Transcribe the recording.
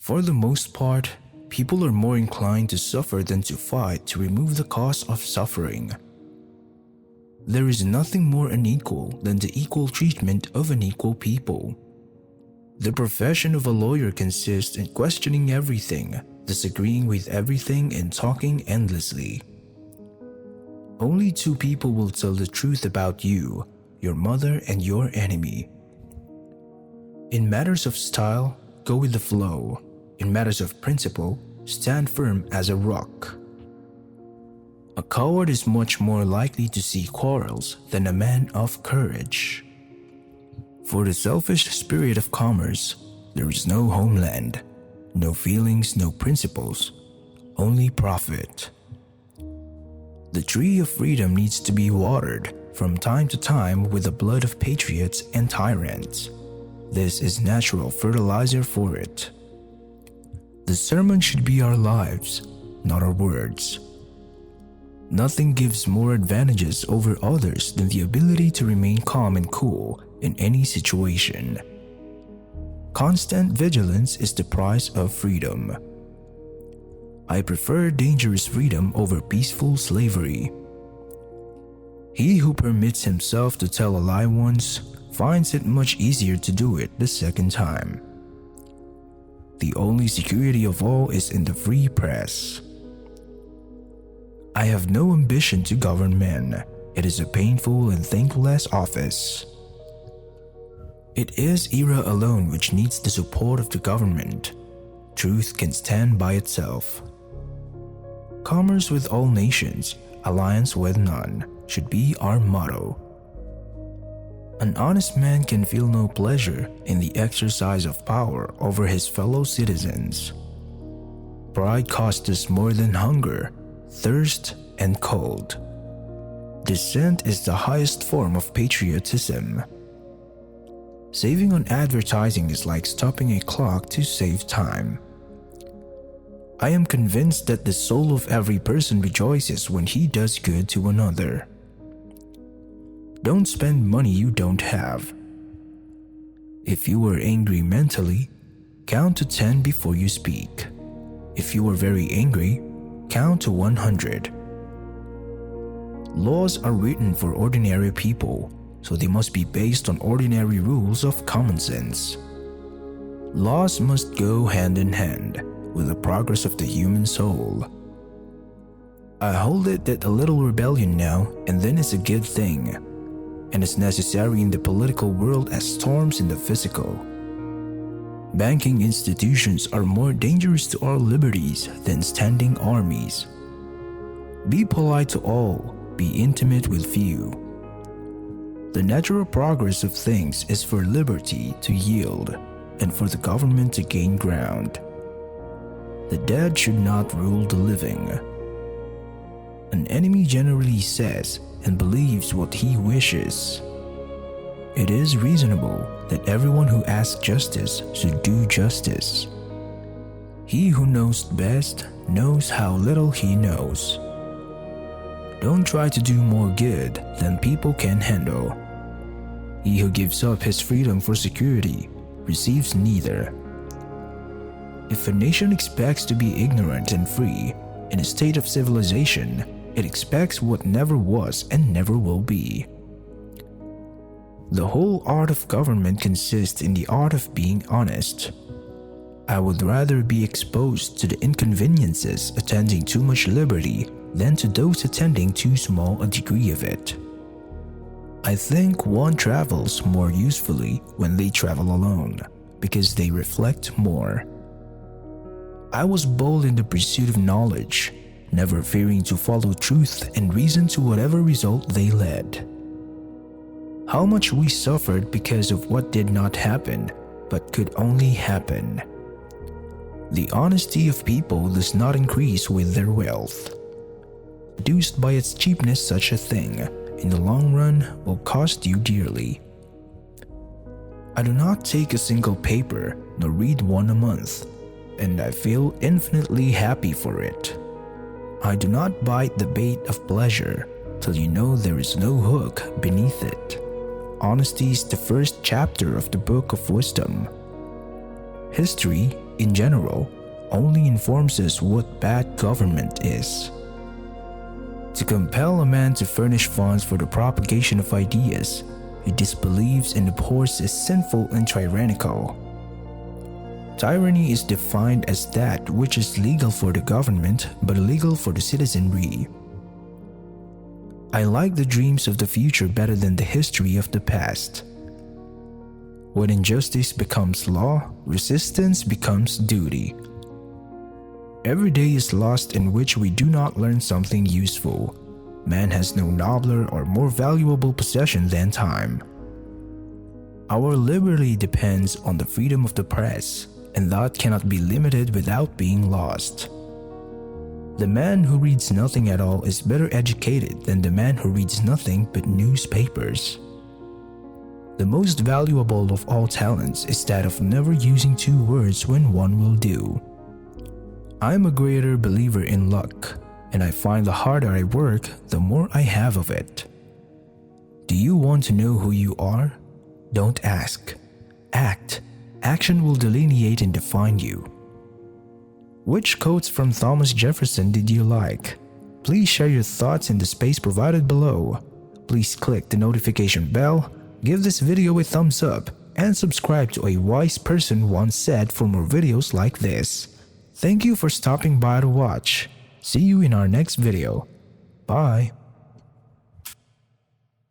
For the most part, people are more inclined to suffer than to fight to remove the cause of suffering. There is nothing more unequal than the equal treatment of unequal people. The profession of a lawyer consists in questioning everything, disagreeing with everything, and talking endlessly. Only two people will tell the truth about you, your mother and your enemy. In matters of style, go with the flow. In matters of principle, stand firm as a rock. A coward is much more likely to see quarrels than a man of courage. For the selfish spirit of commerce, there is no homeland, no feelings, no principles, only profit. The tree of freedom needs to be watered from time to time with the blood of patriots and tyrants. This is natural fertilizer for it. The sermon should be our lives, not our words. Nothing gives more advantages over others than the ability to remain calm and cool in any situation. Constant vigilance is the price of freedom. I prefer dangerous freedom over peaceful slavery. He who permits himself to tell a lie once finds it much easier to do it the second time. The only security of all is in the free press. I have no ambition to govern men. It is a painful and thankless office. It is era alone which needs the support of the government. Truth can stand by itself. Commerce with all nations, alliance with none, should be our motto. An honest man can feel no pleasure in the exercise of power over his fellow citizens. Pride costs us more than hunger, thirst, and cold. Dissent is the highest form of patriotism. Saving on advertising is like stopping a clock to save time. I am convinced that the soul of every person rejoices when he does good to another. Don't spend money you don't have. If you are angry mentally, count to 10 before you speak. If you are very angry, count to 100. Laws are written for ordinary people, so they must be based on ordinary rules of common sense. Laws must go hand in hand with the progress of the human soul. I hold it that a little rebellion now and then is a good thing, and is necessary in the political world as storms in the physical. Banking institutions are more dangerous to our liberties than standing armies. Be polite to all, be intimate with few. The natural progress of things is for liberty to yield and for the government to gain ground. The dead should not rule the living. An enemy generally says and believes what he wishes. It is reasonable that everyone who asks justice should do justice. He who knows best knows how little he knows. Don't try to do more good than people can handle. He who gives up his freedom for security receives neither. If a nation expects to be ignorant and free in a state of civilization, it expects what never was and never will be. The whole art of government consists in the art of being honest. I would rather be exposed to the inconveniences attending too much liberty than to those attending too small a degree of it. I think one travels more usefully when they travel alone, because they reflect more. I was bold in the pursuit of knowledge, never fearing to follow truth and reason to whatever result they led. How much we suffered because of what did not happen, but could only happen. The honesty of people does not increase with their wealth. Reduced by its cheapness, such a thing, in the long run, will cost you dearly. I do not take a single paper, nor read one a month, and I feel infinitely happy for it. I do not bite the bait of pleasure till you know there is no hook beneath it. Honesty is the first chapter of the book of wisdom. History, in general, only informs us what bad government is. To compel a man to furnish funds for the propagation of ideas he disbelieves and abhors is sinful and tyrannical. Tyranny is defined as that which is legal for the government but illegal for the citizenry. I like the dreams of the future better than the history of the past. When injustice becomes law, resistance becomes duty. Every day is lost in which we do not learn something useful. Man has no nobler or more valuable possession than time. Our liberty depends on the freedom of the press, and that cannot be limited without being lost. The man who reads nothing at all is better educated than the man who reads nothing but newspapers. The most valuable of all talents is that of never using two words when one will do. I am a greater believer in luck, and I find the harder I work, the more I have of it. Do you want to know who you are? Don't ask. Act. Action will delineate and define you. Which quotes from Thomas Jefferson did you like? Please share your thoughts in the space provided below. Please click the notification bell, give this video a thumbs up, and subscribe to A Wise Person Once Said for more videos like this. Thank you for stopping by to watch. See you in our next video. Bye.